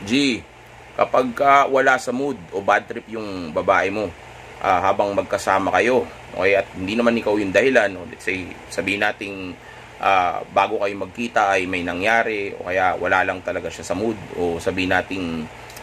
G, kapag wala sa mood o bad trip yung babae mo habang magkasama kayo, okay, at hindi naman ikaw yung dahilan, o let's say, sabihin nating bago kayo magkita ay may nangyari, o kaya wala lang talaga siya sa mood, o sabihin nating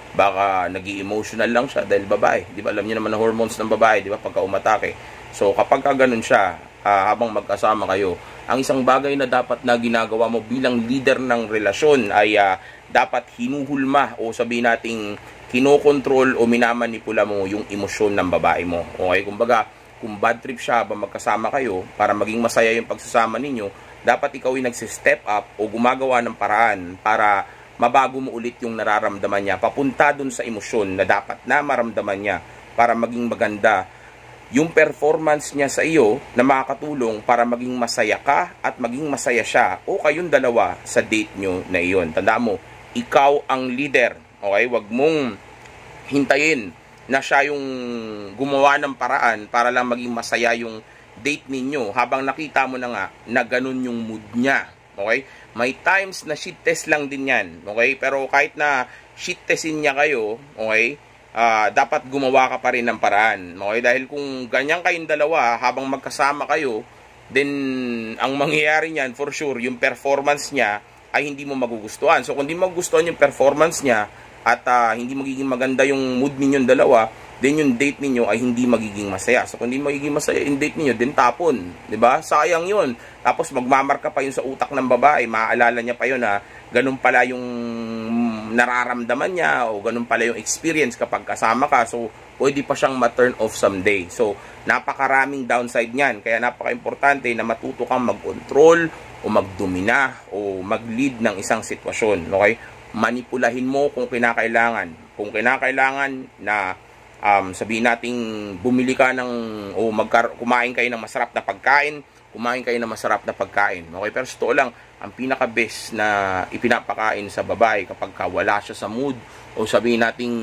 baka nag-i-emotional lang siya dahil babae. Di ba, alam niyo naman na hormones ng babae, di ba, pagka umatake. So, kapag ganun siya, habang magkasama kayo, ang isang bagay na dapat na ginagawa mo bilang leader ng relasyon ay dapat hinuhulma o sabihin nating kinokontrol o minamanipula mo yung emosyon ng babae mo. Okay, kumbaga, kung bad trip siya habang magkasama kayo, para maging masaya yung pagsasama ninyo, dapat ikaw yung nagsi-step up o gumagawa ng paraan para mabago mo ulit yung nararamdaman niya, papunta dun sa emosyon na dapat na maramdaman niya para maging maganda yung performance niya sa iyo na makakatulong para maging masaya ka at maging masaya siya o kayong dalawa sa date nyo na iyon. Tandaan mo, ikaw ang leader. Okay? Huwag mong hintayin na siya yung gumawa ng paraan para lang maging masaya yung date ninyo habang nakita mo na nga na ganun yung mood niya. Okay? May times na shit test lang din yan. Okay? Pero kahit na shit testin niya kayo, okay, dapat gumawa ka pa rin ng paraan. Okay? Dahil kung ganyan kayong dalawa habang magkasama kayo, then ang mangyayari niyan for sure, yung performance niya ay hindi mo magugustuhan. So kung hindi magugustuhan yung performance niya at hindi magiging maganda yung mood ninyong dalawa, then yung date ninyo ay hindi magiging masaya. So kung hindi magiging masaya yung date ninyo, then tapon, 'di ba? Sayang 'yun. Tapos magmamarka pa yun sa utak ng babae, maaalala niya pa yun na ganun pala yung nararamdaman niya o ganun pala yung experience kapag kasama ka. So pwede pa siyang ma-turn off someday. So napakaraming downside niyan. Kaya napaka-importante na matuto kang mag-control o magdomina o mag-lead ng isang sitwasyon. Okay? Manipulahin mo kung kinakailangan. Kung kinakailangan na sabihin nating bumili ka ng o kumain kayo ng masarap na pagkain, kumain kayo ng masarap na pagkain. Okay? Pero sa totoo lang, ang pinaka-best na ipinapakain sa babae kapag wala siya sa mood o sabihin nating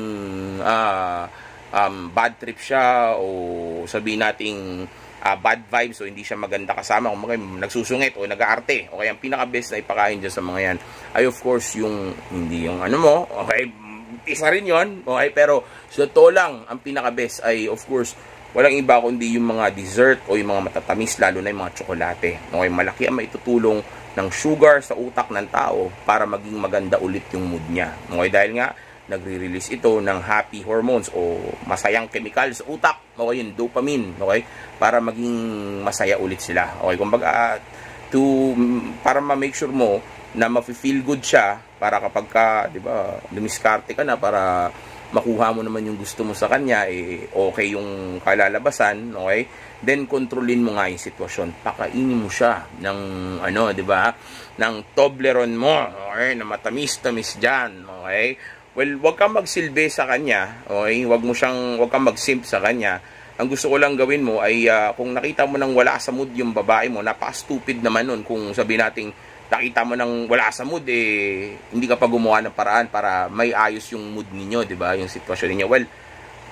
bad trip siya o sabihin nating bad vibes o hindi siya maganda kasama, kung nagsusungit o nag-aarte, okay, ang pinaka-best na ipakain dyan sa mga yan ay of course yung hindi yung ano mo, okay, isa rin yun, okay, pero sa totoo lang, ang pinaka-best ay of course walang iba kundi yung mga dessert o yung mga matatamis, lalo na yung mga tsokolate. Okay, malaki ang maitutulong ng sugar sa utak ng tao para maging maganda ulit yung mood niya. Okay, dahil nga nagre-release ito ng happy hormones o masayang chemical sa utak, okay, yung dopamine, okay, para maging masaya ulit sila. Okay, kumbaga para ma-make sure mo na ma-feel good siya para kapag ka, 'di ba, dumiskarte ka na para makuha mo naman yung gusto mo sa kanya, okay yung kalalabasan, okay? Then kontrolin mo nga yung sitwasyon. Pakainin mo siya ng di ba? Ng Toblerone mo, okay? Na matamis-tamis diyan, okay? Well, wag kang magsilbi sa kanya, okay? Wag kang mag-simp sa kanya. Ang gusto ko lang gawin mo ay kung nakita mo nang wala sa mood yung babae mo, napaka-stupid naman nun kung sabihin nating nakita mo nang wala sa mood, hindi ka pa gumawa ng paraan para may ayos yung mood ninyo, di ba? Yung sitwasyon niyo. Well,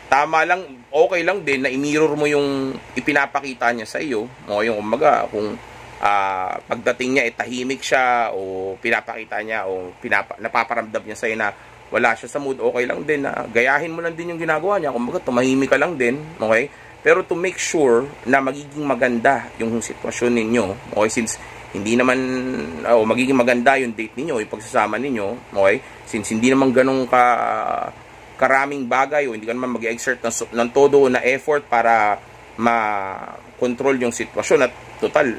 tama lang, okay lang din na i-mirror mo yung ipinapakita niya sa iyo. O yung umaga, kung pagdating niya, tahimik siya o pinapakita niya o napaparamdam niya sa iyo na wala siya sa mood, okay lang din na gayahin mo lang din yung ginagawa niya. Kumbaga, tumahimik ka lang din, okay? Pero to make sure na magiging maganda yung sitwasyon ninyo, okay? Since hindi naman magiging maganda yung date ninyo, yung pagsasama ninyo, okay? Since hindi naman ganun karaming bagay o hindi ka naman mag-exert ng todo na effort para ma-control yung sitwasyon at total,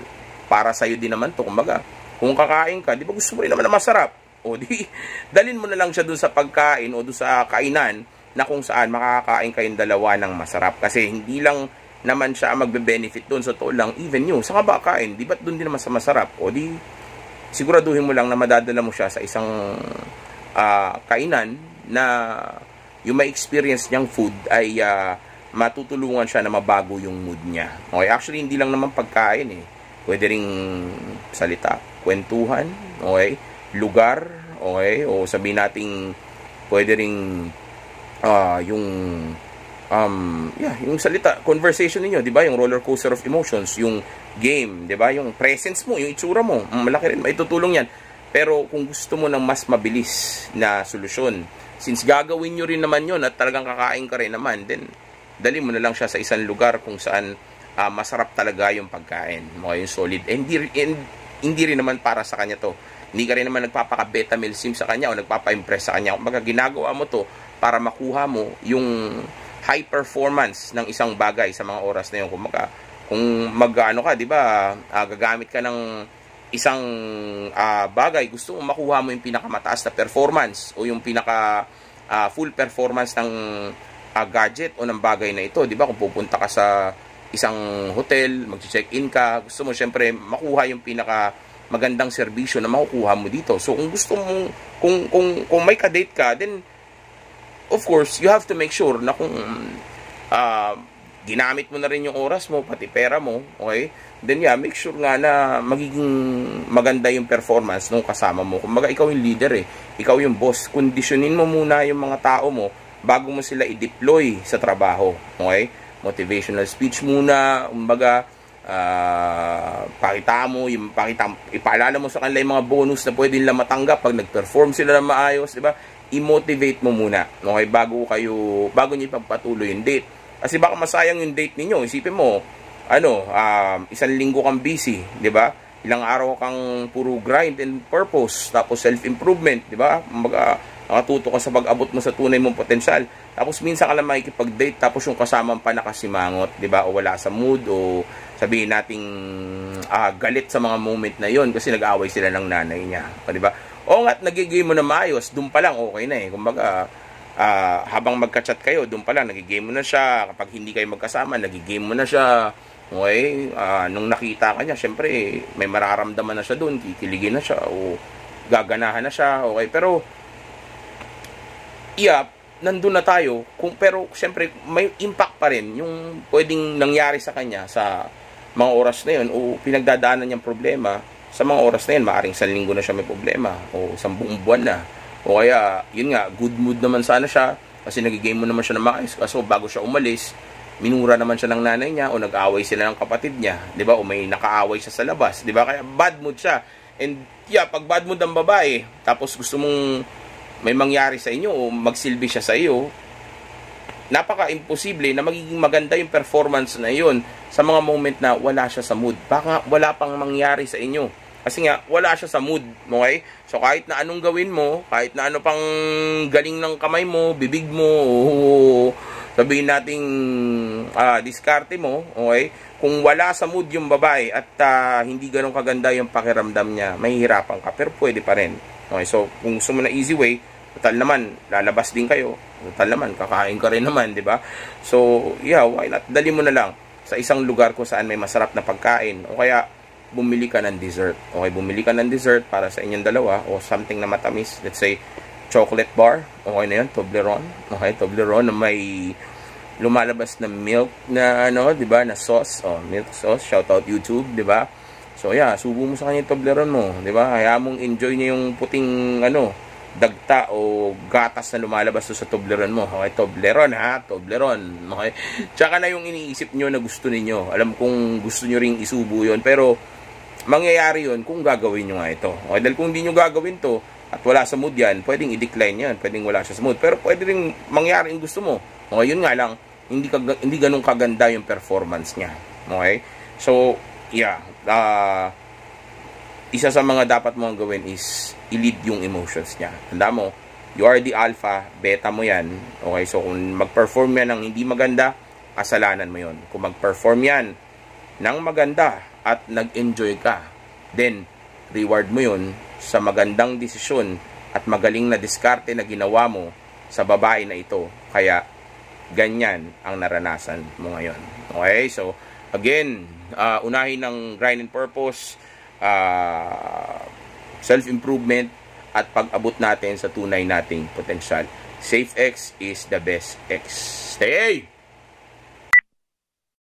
para sa'yo din naman to. Kumbaga, kung kakain ka, di ba gusto mo rin naman na masarap? O di, dalin mo na lang siya dun sa pagkain o dun sa kainan na kung saan makakain kayong dalawa ng masarap. Kasi hindi lang naman siya magbe-benefit doon. So, to lang, even you, saan ka ba kain? Di ba't doon din naman sa masarap? O di, siguraduhin mo lang na madadala mo siya sa isang kainan na yung may experience niyang food ay matutulungan siya na mabago yung mood niya. Okay, actually, hindi lang naman pagkain Pwede ring salita, kwentuhan, okay, lugar, okay, o sabihin nating pwede ring yung salita, conversation niyo, 'di ba? Yung roller coaster of emotions, yung game, 'di ba? Yung presence mo, yung itsura mo, malaki rin maitutulong 'yan. Pero kung gusto mo ng mas mabilis na solusyon since gagawin nyo rin naman yun at talagang kakain ka rin naman, then dali mo na lang siya sa isang lugar kung saan masarap talaga yung pagkain. Yung solid. Hindi rin naman para sa kanya to. Hindi ka rin naman nagpapaka-beta-meal sim sa kanya o nagpapa-impress sa kanya. Kumbaga, ginagawa mo to para makuha mo yung high performance ng isang bagay sa mga oras na yun. Kumbaga, kung mag-ano ka, di ba, gagamit ka ng isang bagay, gusto mo makuha mo yung pinakamataas na performance o yung pinaka full performance ng gadget o ng bagay na ito. Di ba, kung pupunta ka sa isang hotel, mag-check-in ka, gusto mo syempre makuha yung pinaka magandang serbisyo na makukuha mo dito. So kung gusto mo, kung may ka-date ka, then of course, you have to make sure na kung ginamit mo na rin yung oras mo, pati pera mo, okay? Then make sure nga na magiging maganda yung performance nung kasama mo. Kumbaga, ikaw yung leader eh. Ikaw yung boss. Kondisyonin mo muna yung mga tao mo bago mo sila i-deploy sa trabaho. Okay? Motivational speech muna, kumbaga, pakita mo, ipaalala mo sa kanila yung mga bonus na pwede nila matanggap pag nag-perform sila na maayos, di ba? I-motivate mo muna, okay, bago niyo ipagpatuloy yung date. Kasi baka masayang yung date ninyo. Isipin mo, isang linggo kang busy, di ba? Ilang araw kang puro grind and purpose, tapos self-improvement, di ba? Kumbaga, nakatuto ka sa pag-abot mo sa tunay mong potensyal. Tapos minsan ka lang makikipag-date, tapos yung kasama pa nakasimangot, di ba? O wala sa mood, o sabihin nating galit sa mga moment na yon kasi nag-away sila ng nanay niya, di ba? O nga't nagigame mo na maayos, doon pa lang okay na eh. Kumbaga, habang magka-chat kayo, doon pa lang nagigame mo na siya. Kapag hindi kayo magkasama, nagigame mo na siya. Okay? Nung nakita ka niya, syempre, may mararamdaman na siya doon, kikiligin na siya, o gaganahan na siya, okay? Pero, nandun na tayo, pero syempre, may impact pa rin yung pwedeng nangyari sa kanya sa mga oras na yun, o pinagdadaanan niyang problema sa mga oras na yun. Maaring 1 linggo na siya may problema, o 1 buong buwan na. O kaya, yun nga, good mood naman sana siya, kasi nagigame mo naman siya ng maayos. Kaso bago siya umalis, minura naman siya ng nanay niya, o nag-away sila ng kapatid niya, di ba? O may nakaaway siya sa labas, di ba? Kaya bad mood siya. And pag bad mood ang babae, tapos gusto mong may mangyari sa inyo, o magsilbi siya sa iyo, napaka-imposible na magiging maganda yung performance na yun sa mga moment na wala siya sa mood. Baka wala pang mangyari sa inyo. Kasi nga, wala siya sa mood. Okay? So, kahit na anong gawin mo, kahit na ano pang galing ng kamay mo, bibig mo, sabihin nating diskarte mo, okay? Kung wala sa mood yung babae at hindi ganun kaganda yung pakiramdam niya, mahihirapan ka. Pero pwede pa rin. Okay? So, kung gusto mo na easy way, total naman, lalabas din kayo. Total naman, kakain ka rin naman, di ba? So, why not? Dali mo na lang sa isang lugar kung saan may masarap na pagkain. O kaya, bumili ka ng dessert. Okay, bumili ka ng dessert para sa inyong dalawa o something na matamis. Let's say, chocolate bar. Okay na yun, Toblerone. Okay, Toblerone na may lumalabas na milk na di ba, na sauce. Oh, milk sauce. Shout out YouTube, di ba? So, subo mo sa kanya yung Toblerone mo, di ba? Kaya mong enjoy niya yung puting, dagta o gatas na lumalabas sa Toblerone mo. Okay, Toblerone ha, Toblerone. Okay? Tsaka na yung iniisip nyo na gusto ninyo. Alam kong gusto nyo ring isubo yun, pero mangyayari yun kung gagawin nyo nga ito. Okay, dahil kung hindi nyo gagawin to at wala sa mood yan, pwedeng i-decline yan, pwedeng wala siya sa mood. Pero pwede rin mangyari yung gusto mo. Okay, yun nga lang, hindi ganun kaganda yung performance niya. Okay? So, isa sa mga dapat mong gawin is i-lead yung emotions niya. Tanda mo, you are the alpha, beta mo yan. Okay, so kung mag-perform yan ng hindi maganda, kasalanan mo yon. Kung mag-perform yan ng maganda at nag-enjoy ka, then reward mo yon sa magandang desisyon at magaling na diskarte na ginawa mo sa babae na ito. Kaya, ganyan ang naranasan mo ngayon. Okay, so again, unahin ng grind and purpose, self-improvement at pag-abot natin sa tunay nating potensyal. SafeX is the best X. Stay!